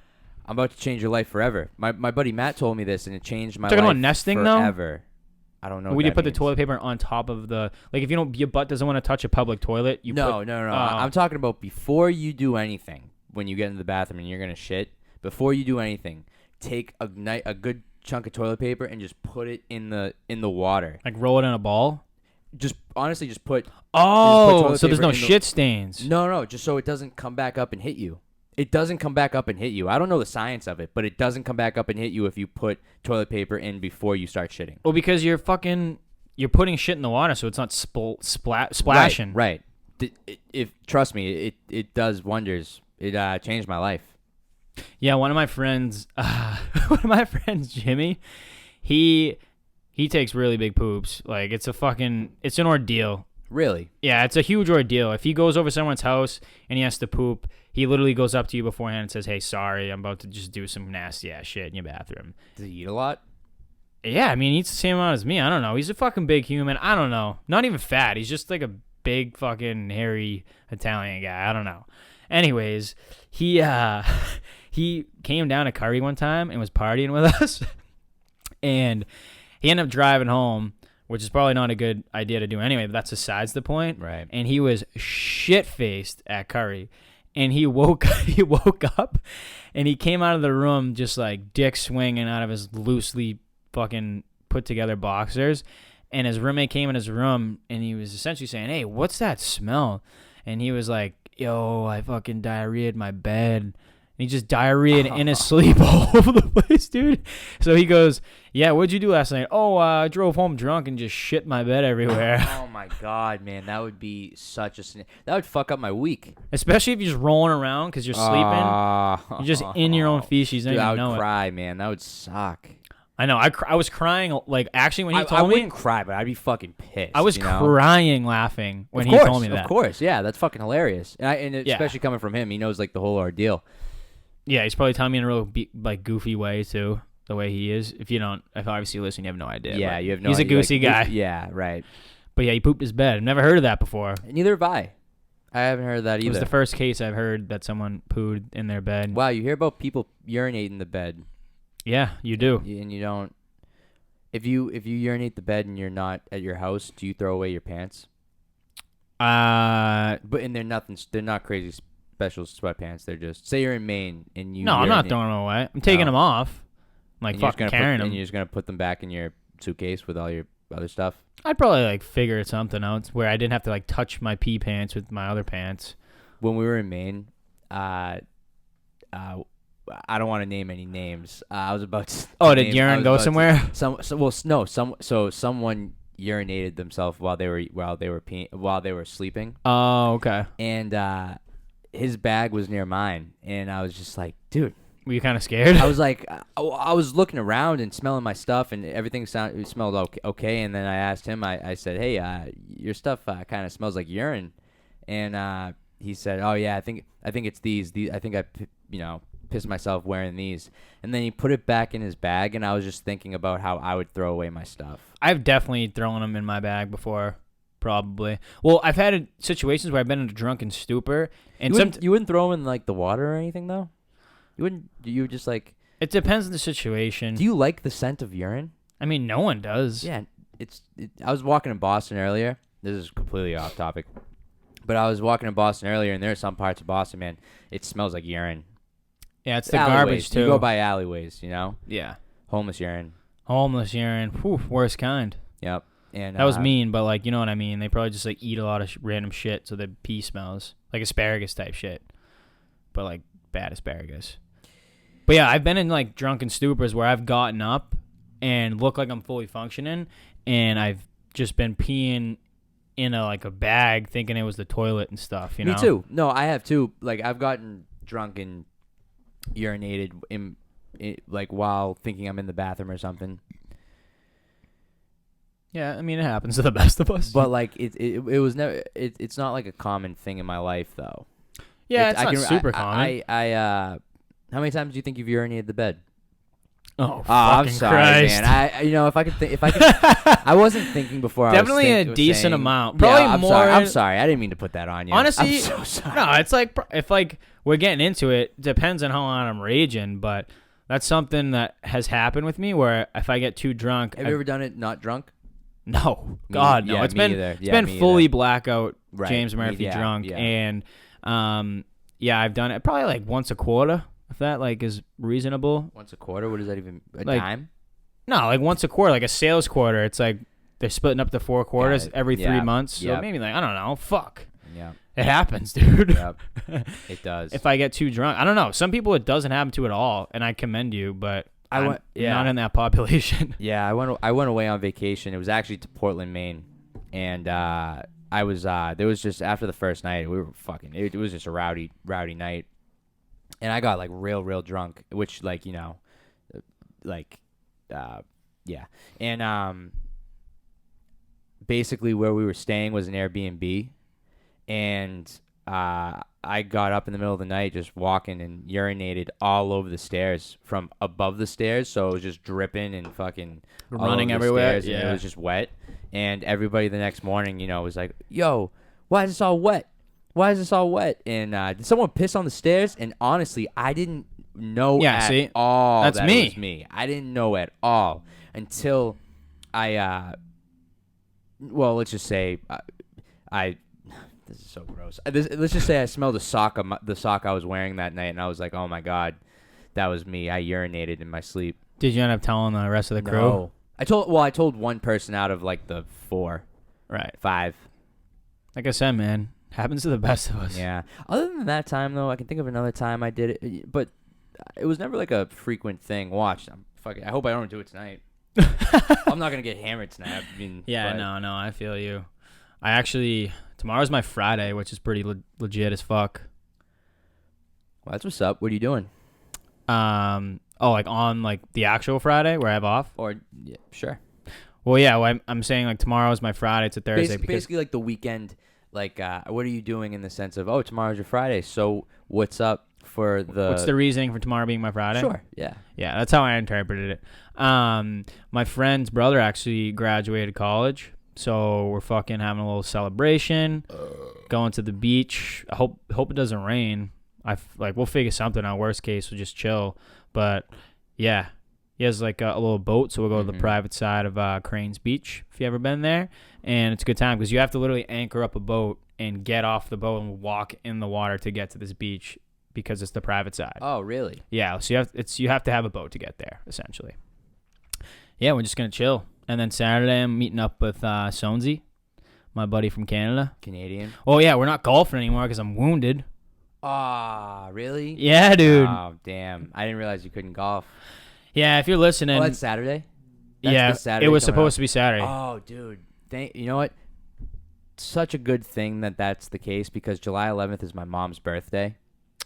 I'm about to change your life forever. My buddy Matt told me this, and it changed my Talking life about nesting, though? forever. I don't know. Would what you that put means. the toilet paper on top of the, like, if your butt doesn't want to touch a public toilet, you No. put, I'm talking about before you do anything. When you get into the bathroom and you're gonna shit, before you do anything, take a good chunk of toilet paper and just put it in the water. like roll it in a ball. Just honestly, just put. Oh, toilet so there's paper no in the- shit stains. No, just so it doesn't come back up and hit you. It doesn't come back up and hit you. I don't know the science of it, but it doesn't come back up and hit you if you put toilet paper in before you start shitting. Well, because you're putting shit in the water, so it's not splashing. Right. If trust me, it does wonders. It changed my life. Yeah, one of my friends, Jimmy, he takes really big poops. Like, it's an ordeal. Really? Yeah, it's a huge ordeal. If he goes over someone's house and he has to poop, he literally goes up to you beforehand and says, "Hey, sorry, I'm about to just do some nasty ass shit in your bathroom." Does he eat a lot? Yeah, I mean, he eats the same amount as me. I don't know. He's a fucking big human. I don't know. Not even fat. He's just like a big fucking hairy Italian guy. I don't know. Anyways, he came down to Curry one time and was partying with us, and he ended up driving home, which is probably not a good idea to do anyway, but that's besides the point. Right. And he was shit-faced at Curry. And he woke up, and he came out of the room just like dick swinging out of his loosely fucking put-together boxers. And his roommate came in his room, and he was essentially saying, "Hey, what's that smell?" And he was like, "Yo, I fucking diarrheaed my bed." he just diarrheaed in his sleep all over the place, dude. So he goes, yeah, what'd you do last night? Oh, I drove home drunk and just shit my bed everywhere. Oh my God, man, that would be that would fuck up my week. Especially if you're just rolling around because you're sleeping. You're just in your own feces. Dude, I would know cry, man. That would suck. I know. I was crying. Like, actually, when he told me. I wouldn't cry, but I'd be fucking pissed. I was crying laughing when he told me that. Of course, yeah. That's fucking hilarious. And especially coming from him. He knows, like, the whole ordeal. Yeah, he's probably telling me in a real, like, goofy way, too, the way he is. If obviously you listen, you have no idea. Yeah, you have no idea. He's a goosey guy. Yeah, right. But yeah, he pooped his bed. I've never heard of that before. Neither have I. I haven't heard of that either. It was the first case I've heard that someone pooed in their bed. Wow, you hear about people urinating in the bed. Yeah, you do. And you don't. If you urinate the bed and you're not at your house, do you throw away your pants? But they're not crazy special sweatpants. They're just, say you're in Maine and you. No, I'm not throwing them away. I'm taking them off. I'm like fucking carrying them. And you're just gonna put them back in your suitcase with all your other stuff. I'd probably like figure something out where I didn't have to like touch my pee pants with my other pants. When we were in Maine, I don't want to name any names. I was about to. Oh, did urine go somewhere? Someone urinated themselves while they were sleeping. Oh, okay. And his bag was near mine, and I was just like, dude. Were you kind of scared? I was like, I was looking around and smelling my stuff, and everything smelled okay. And then I asked him, I said, hey, your stuff kind of smells like urine, and he said, oh yeah, I think it's these. I think I pissed myself wearing these. And then he put it back in his bag, and I was just thinking about how I would throw away my stuff. I've definitely thrown them in my bag before, probably. Well, I've had situations where I've been in a drunken stupor, and you wouldn't throw them in like the water or anything though. You wouldn't. You would just like. It depends on the situation. Do you like the scent of urine? I mean, no one does. Yeah, I was walking in Boston earlier. This is completely off topic, but I was walking in Boston earlier, and there are some parts of Boston, man, it smells like urine. Yeah, it's the garbage too. You go by alleyways, you know. Yeah. Homeless urine. Whew, worst kind. Yep. And that was mean, but like, you know what I mean. They probably just like eat a lot of random shit, so the pee smells like asparagus type shit, but like bad asparagus. But yeah, I've been in like drunken stupors where I've gotten up and look like I'm fully functioning, and I've just been peeing in a bag, thinking it was the toilet and stuff. You know. Me too. No, I have too. Like I've gotten drunk and urinated in like while thinking I'm in the bathroom or something. Yeah, I mean it happens to the best of us. But like it was never. It's not like a common thing in my life though. Yeah, it's not super common. How many times do you think you've urinated the bed? Oh, I'm sorry, Christ. man. If I could, I wasn't thinking before. Definitely a decent amount. Probably I'm more. Sorry. I'm sorry. I didn't mean to put that on you. Honestly, I'm so sorry. No, it's like if like we're getting into it, depends on how long I'm raging, but that's something that has happened with me where if I get too drunk. Have you ever done it not drunk? No, God, no. Yeah, It's been fully blackout, right. James Murphy drunk, and I've done it probably like once a quarter. If that like is reasonable. Once a quarter? What is that even? A like, dime? No, like once a quarter, like a sales quarter. It's like they're splitting up to 4 quarters every 3 months. So maybe like, I don't know. Fuck. Yeah. It happens, dude. Yep. It does. If I get too drunk. I don't know. Some people it doesn't happen to at all, and I commend you, but I'm not in that population. Yeah, I went away on vacation. It was actually to Portland, Maine. And I was there was just after the first night, we were fucking it was just a rowdy night. And I got like real drunk, which like, you know, like yeah. And basically where we were staying was an Airbnb, and I got up in the middle of the night just walking and urinated all over the stairs from above the stairs, so it was just dripping and fucking running everywhere. And it was just wet. And everybody the next morning, you know, was like, "Yo, why is this all wet? Why is this all wet?" And did someone piss on the stairs? And honestly, I didn't know all that's that me. It was me. I didn't know at all until I well, let's just say I this is so gross. Let's just say I smelled the sock I was wearing that night, and I was like, "Oh my God, that was me. I urinated in my sleep." Did you end up telling the rest of the crew? No. I told one person out of like the 4, right, 5. Like I said, man, Happens to the best of us. Yeah. Other than that time, though, I can think of another time I did it, but it was never like a frequent thing. Watch, I hope I don't do it tonight. I'm not gonna get hammered tonight. I mean, Yeah, no, I feel you. Tomorrow's my Friday, which is pretty legit as fuck. Well, that's what's up. What are you doing? Like on like the actual Friday where I have off. Or yeah, sure. Well, yeah, I'm saying like tomorrow's my Friday. It's a Thursday. Basically, like the weekend. Like, what are you doing in the sense of, oh, tomorrow's your Friday, so what's up for the... What's the reasoning for tomorrow being my Friday? Sure, yeah. Yeah, that's how I interpreted it. My friend's brother actually graduated college, so we're fucking having a little celebration, going to the beach. I hope it doesn't rain. We'll figure something out. Worst case, we'll just chill. But, yeah. He has like a little boat, so we'll go to the private side of Cranes Beach, if you ever been there. And it's a good time because you have to literally anchor up a boat and get off the boat and walk in the water to get to this beach because it's the private side. Oh, really? Yeah, so you have to have a boat to get there, essentially. Yeah, we're just going to chill. And then Saturday, I'm meeting up with Sonzi, my buddy from Canada. Canadian? Oh, yeah, we're not golfing anymore because I'm wounded. Ah, really? Yeah, dude. Oh, damn. I didn't realize you couldn't golf. Yeah, if you're listening. Oh, that's Saturday? That's yeah, this Saturday it was coming supposed up? to be Saturday. Oh, dude. You know what? Such a good thing that's the case because July 11th is my mom's birthday.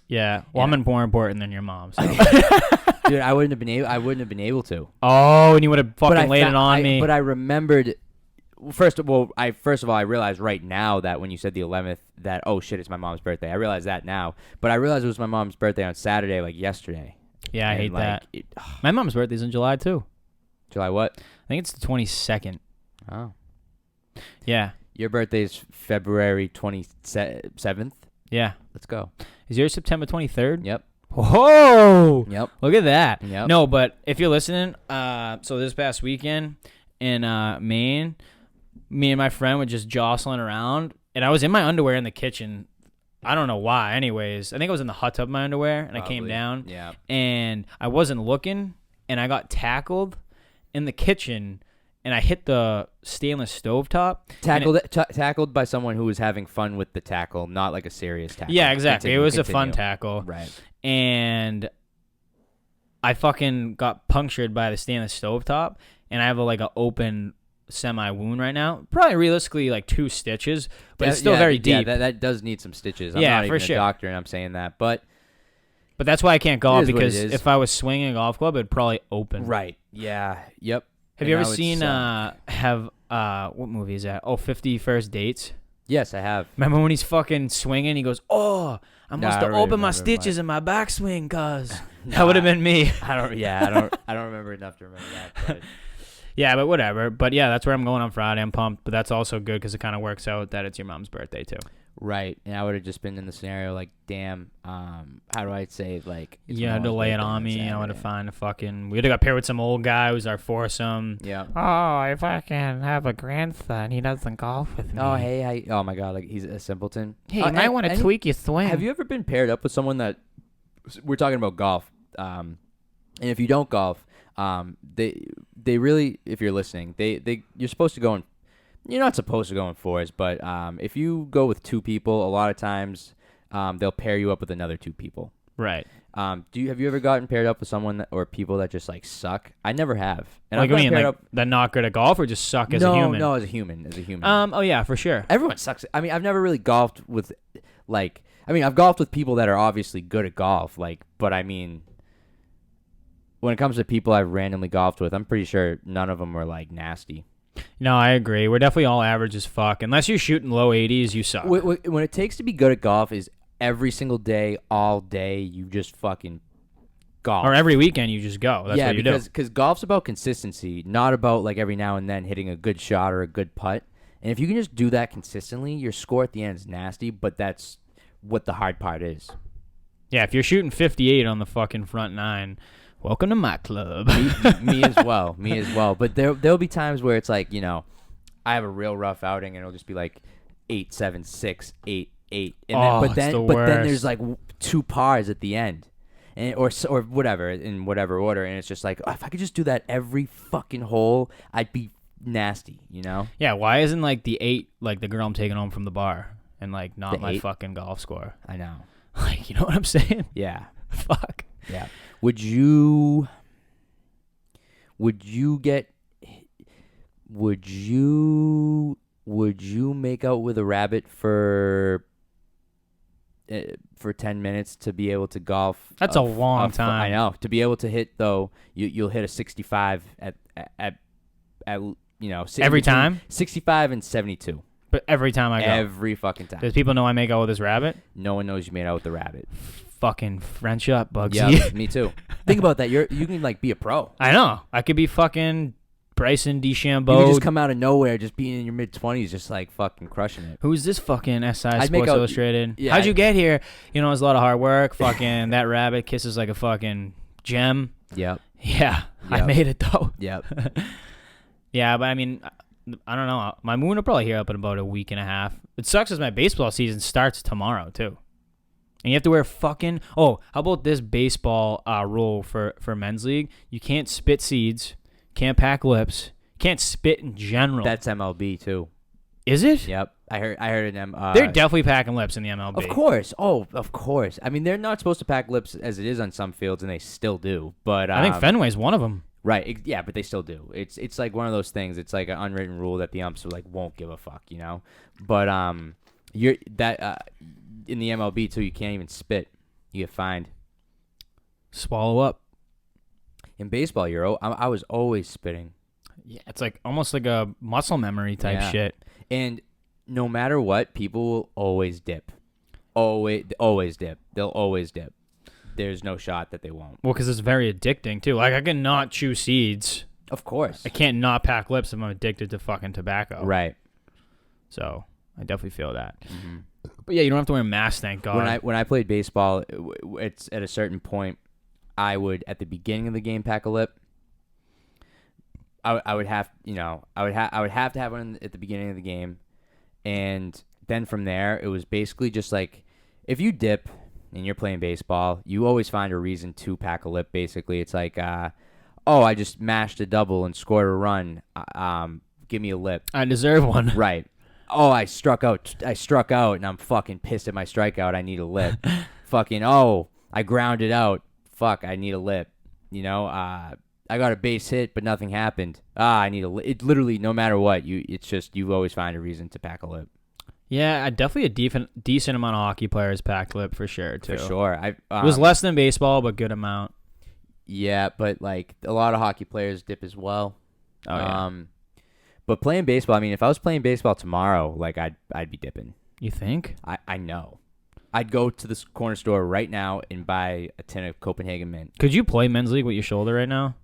Yeah. Well, I'm more important than your mom. So. Dude, I wouldn't have been able to. Oh, and you would have fucking laid it on me. But I remembered. First of all, I realized right now that when you said the 11th, that oh shit, it's my mom's birthday. I realized that now, but I realized it was my mom's birthday on Saturday, like yesterday. Yeah, I hate that. My mom's birthday's in July too. July what? I think it's the 22nd. Oh. Yeah. Your birthday's February 27th? Yeah. Let's go. Is yours September 23rd? Yep. Whoa! Yep. Look at that. Yep. No, but if you're listening, so this past weekend in Maine, me and my friend were just jostling around, and I was in my underwear in the kitchen. I don't know why. Anyways, I think I was in the hot tub in my underwear, and I came down, and I wasn't looking, and I got tackled in the kitchen, and I hit the stainless stovetop. Tackled by someone who was having fun with the tackle, not like a serious tackle. Yeah, exactly. It was a fun tackle. Right. And I fucking got punctured by the stainless stovetop, and I have an open semi-wound right now. Probably realistically like 2 stitches, but it's still very deep. Yeah, that does need some stitches. I'm Yeah, not for even sure. a doctor, and I'm saying that, but that's why I can't golf, It is what it because is. if I was swinging a golf club, it'd probably open. right. Yeah. Yep. Have you ever seen what movie is that? Oh, 50 First Dates. Yes, I have. Remember when he's fucking swinging? He goes, "Oh, I must have really opened my remember stitches in my backswing, cuz." That would have been me. I don't remember enough to remember that. But. Yeah, but whatever. But yeah, that's where I'm going on Friday. I'm pumped, but that's also good because it kind of works out that it's your mom's birthday too. Right, and I would have just been in the scenario like, damn, how do I say like? You had to lay it on me. I would have found we would have got paired with some old guy who's our foursome. Yeah. Oh, I fucking have a grandson. He doesn't golf with me. Oh, hey, oh my god, like he's a simpleton. Hey, you might want to tweak your swing. Have you ever been paired up with someone that we're talking about golf? And if you don't golf, they really, if you're listening, you're supposed to go in. You're not supposed to go in 4s, but if you go with 2 people, a lot of times they'll pair you up with another 2 people. Right. Have you ever gotten paired up with someone or people that just like suck? I never have. And I've gotten paired up that not good at golf or just suck as a human? No, as a human. Oh yeah, for sure. Everyone sucks. I mean, I've never really golfed with I've golfed with people that are obviously good at golf, but I mean, when it comes to people I've randomly golfed with, I'm pretty sure none of them were like nasty. No, I agree. We're definitely all average as fuck. Unless you're shooting low 80s, you suck. When it takes to be good at golf is every single day, all day, you just fucking golf. Or every weekend you just go. That's what you do. Because golf's about consistency, not about like every now and then hitting a good shot or a good putt. And if you can just do that consistently, your score at the end is nasty, but that's what the hard part is. Yeah, if you're shooting 58 on the fucking front 9... welcome to my club. me as well. Me as well. But there'll be times where it's like, I have a real rough outing and it'll just be like 8, 7, 6, 8, 8. But then there's like 2 pars at the end. And or whatever, in whatever order, and it's just like, if I could just do that every fucking hole, I'd be nasty, Yeah, why isn't like the 8 like the girl I'm taking home from the bar? and like not The my 8? fucking golf score. I know. Like, you know what I'm saying? Yeah. Fuck. Yeah. Would you get? Would you make out with a rabbit for 10 minutes to be able to golf? That's a long time. I know. To be able to hit though, you'll hit a 65 at Every time? 65 and 72. But every time I go. Every fucking time. Does people know I make out with this rabbit? No one knows you made out with the rabbit. Fucking French up, Bugsy. Yeah, me too. Think about that. You can like be a pro. I know. I could be fucking Bryson DeChambeau. You could just come out of nowhere, just being in your mid-20s, just like fucking crushing it. Who's this fucking SI I'd Sports make out- Illustrated? yeah, How'd you get here? You know, it's a lot of hard work. Fucking that rabbit kisses like a fucking gem. Yep. Yeah, I Yep. made it though. Yep. Yeah, but I mean, I don't know. My moon will probably hear up in about a week and a half. It sucks as my baseball season starts tomorrow too. And you have to wear fucking... Oh, how about this baseball rule for men's league? You can't spit seeds, can't pack lips, can't spit in general. That's MLB too. Is it? Yep. I heard an They're definitely packing lips in the MLB. Of course. Oh, of course. I mean, they're not supposed to pack lips as it is on some fields, and they still do. But I think Fenway's one of them. right. Yeah, but they still do. It's like one of those things. It's like an unwritten rule that the umps like won't give a fuck, you know. But you're that in the MLB too. You can't even spit. You get fined. Swallow up. In baseball, I was always spitting. Yeah, it's like almost like a muscle memory type Yeah. shit. And no matter what, people will always dip. Always dip. They'll always dip. There's no shot that they won't. Well, because it's very addicting too. Like I can not chew seeds. Of course. I can't not pack lips if I'm addicted to fucking tobacco. Right. So I definitely feel that. Mm-hmm. But yeah, you don't have to wear a mask, thank God. When I played baseball, it's at a certain point, I would at the beginning of the game pack a lip. I would have to have one at the beginning of the game, and then from there it was basically just like if you dip and you're playing baseball, you always find a reason to pack a lip. Basically, it's like, oh, I just mashed a double and scored a run. Give me a lip. I deserve one. Right. Oh, I struck out, and I'm fucking pissed at my strikeout. I need a lip. Fucking, oh, I grounded out. Fuck, I need a lip. You know, I got a base hit, but nothing happened. I need a lip. It literally, no matter what, it's just you always find a reason to pack a lip. Yeah, definitely a decent amount of hockey players pack lip for sure, too. For sure. It was less than baseball, but good amount. Yeah, but like a lot of hockey players dip as well. Oh, yeah. But playing baseball, I mean, if I was playing baseball tomorrow, like I'd be dipping. You think? I know. I'd go to this corner store right now and buy a tin of Copenhagen Mint. Could you play men's league with your shoulder right now?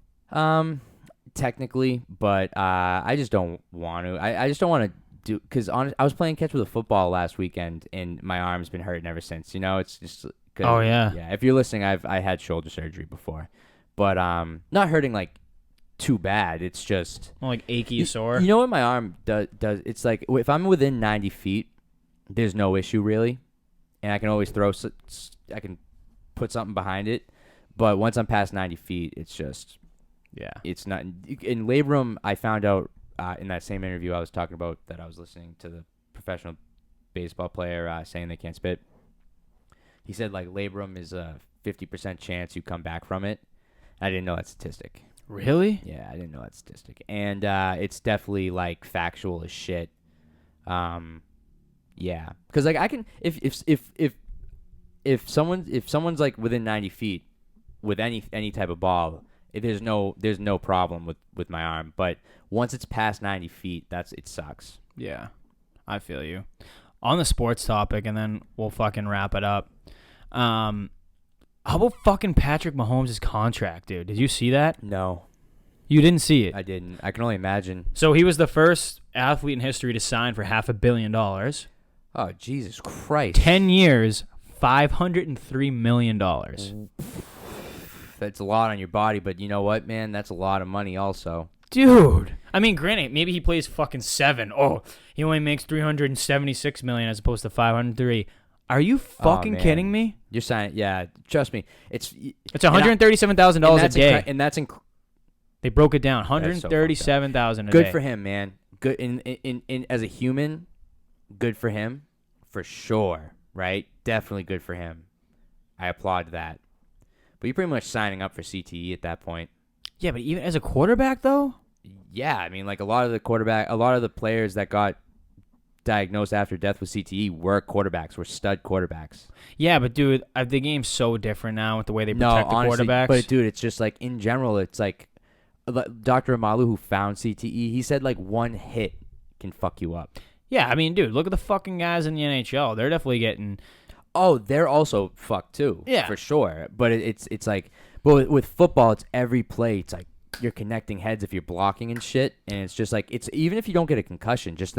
Technically, but I just don't want to. I just don't want to do because I was playing catch with a football last weekend and my arm's been hurting ever since. You know, it's just. Oh yeah. Yeah. If you're listening, I had shoulder surgery before, but not hurting like too bad. It's just like achy, sore. You know what my arm does? It's like if I'm within 90 feet, there's no issue really, and I can always I can put something behind it. But once I'm past 90 feet, it's just. Yeah. It's not in labrum. I found out in that same interview I was talking about that I was listening to the professional baseball player saying they can't spit. He said like labrum is a 50% chance you come back from it. I didn't know that statistic. Really? Yeah, I didn't know that statistic, and it's definitely like factual as shit. Yeah, because like I can if someone's like within 90 feet with any type of ball. There's no problem with my arm, but once it's past 90 feet, it sucks. Yeah, I feel you. On the sports topic, and then we'll fucking wrap it up. How about fucking Patrick Mahomes' contract, dude? Did you see that? No. You didn't see it? I didn't. I can only imagine. So he was the first athlete in history to sign for $500 million. Oh, Jesus Christ. 10 years, $503 million. That's a lot on your body, but you know what, man? That's a lot of money also. Dude. I mean, granted, maybe he plays fucking 7. Oh, he only makes $376 million as opposed to $503. Are you fucking kidding me? You're signing, yeah. Trust me, it's $137,000 a day, and that's they broke it down. $137,000 a day. Good for him, man. Good in as a human. Good for him. for sure, right? Definitely good for him. I applaud that. But you're pretty much signing up for CTE at that point. Yeah, but even as a quarterback, though? Yeah, I mean, like a lot of the players that got diagnosed after death with CTE were stud quarterbacks. Yeah, but dude, the game's so different now with the way they protect the honestly, quarterbacks. But dude, it's just like in general, it's like Dr. Amalu, who found CTE, he said like one hit can fuck you up. Yeah, I mean, dude, look at the fucking guys in the NHL. They're definitely getting. Oh, they're also fucked too. Yeah, for sure. But it's like, but with football, it's every play. It's like you're connecting heads if you're blocking and shit, and it's just like it's even if you don't get a concussion, just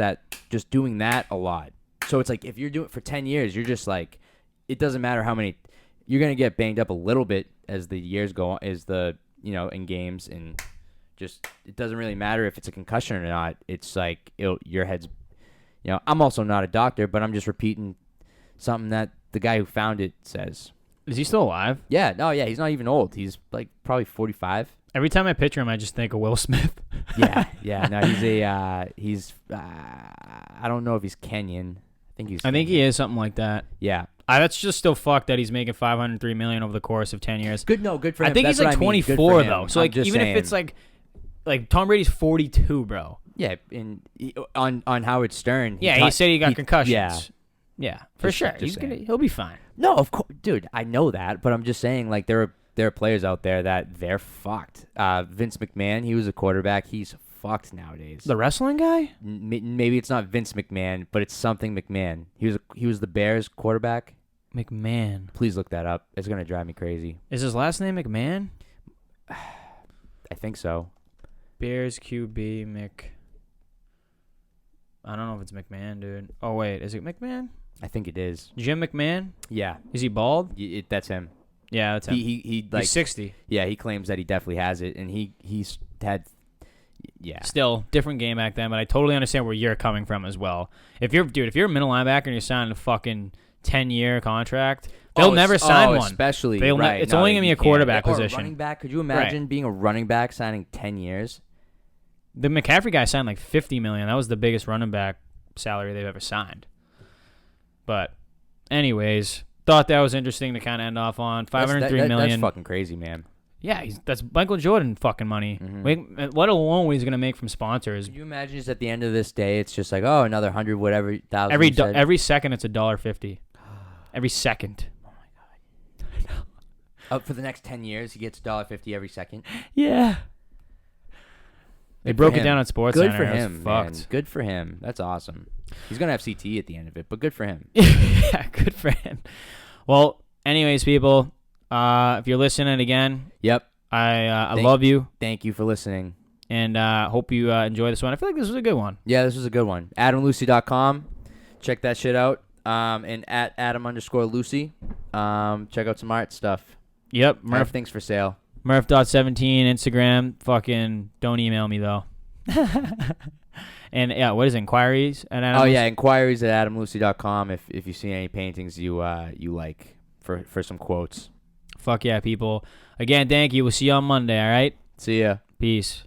doing that a lot. So it's like if you're doing it for 10 years, you're just like, it doesn't matter how many, you're gonna get banged up a little bit as the years go on, in games, and just it doesn't really matter if it's a concussion or not. It's like your head's, I'm also not a doctor, but I'm just repeating something that the guy who found it says. Is he still alive? Yeah, no, yeah, he's not even old. He's like probably 45. Every time I picture him, I just think of Will Smith. yeah. No, I don't know if he's Kenyan. I think he is something like that. Yeah. That's just still fucked that he's making $503 million over the course of 10 years. Good for him. I think That's he's like 24 though. So like even saying. if it's like Tom Brady's 42, bro. Yeah, on Howard Stern. He said he got concussions. Yeah. Yeah, for sure. He'll be fine. No, of course, dude. I know that, but I'm just saying, like there are players out there that they're fucked. Vince McMahon, he was a quarterback. He's fucked nowadays. The wrestling guy? Maybe it's not Vince McMahon, but it's something McMahon. He was the Bears quarterback. McMahon. Please look that up. It's gonna drive me crazy. Is his last name McMahon? I think so. Bears QB I don't know if it's McMahon, dude. Oh wait, is it McMahon? I think it is. Jim McMahon? Yeah. Is he bald? That's him. Yeah, that's him. He's 60. Yeah, he claims that he definitely has it, and he's had. Yeah. Still, different game back then, but I totally understand where you're coming from as well. If you're a middle linebacker and you're signing a fucking 10-year contract, they'll never sign one. Especially, it's only going to be a quarterback position. Running back. Could you imagine being a running back signing 10 years? The McCaffrey guy signed like $50 million. That was the biggest running back salary they've ever signed. But, anyways, thought that was interesting to kind of end off on. $503 million. That's fucking crazy, man. Yeah, that's Michael Jordan fucking money. Mm-hmm. Let alone what he's gonna make from sponsors. Can you imagine just at the end of this day, it's just like, oh, another 100 whatever thousand. Every second, it's $1.50. Every second. Oh my god. I know. For the next 10 years, he gets $1.50 every second. Yeah. They broke it down on SportsCenter. Good for him, man. Good for him. That's awesome. He's gonna have CTE at the end of it, but good for him. Yeah, good for him. Well, anyways, people, if you're listening again, yep, I love you. Thank you for listening, and hope you enjoy this one. I feel like this was a good one. Yeah, this was a good one. AdamLucy.com. Check that shit out. And at Adam_Lucy. Check out some art stuff. Yep, Everything's for sale. Murph.17 Instagram. Fucking don't email me though. And yeah, what is it, inquiries at Adam? Oh yeah, inquiries at AdamLucy.com if you see any paintings you like for some quotes. Fuck yeah, people. Again, thank you. We'll see you on Monday, all right? See ya. Peace.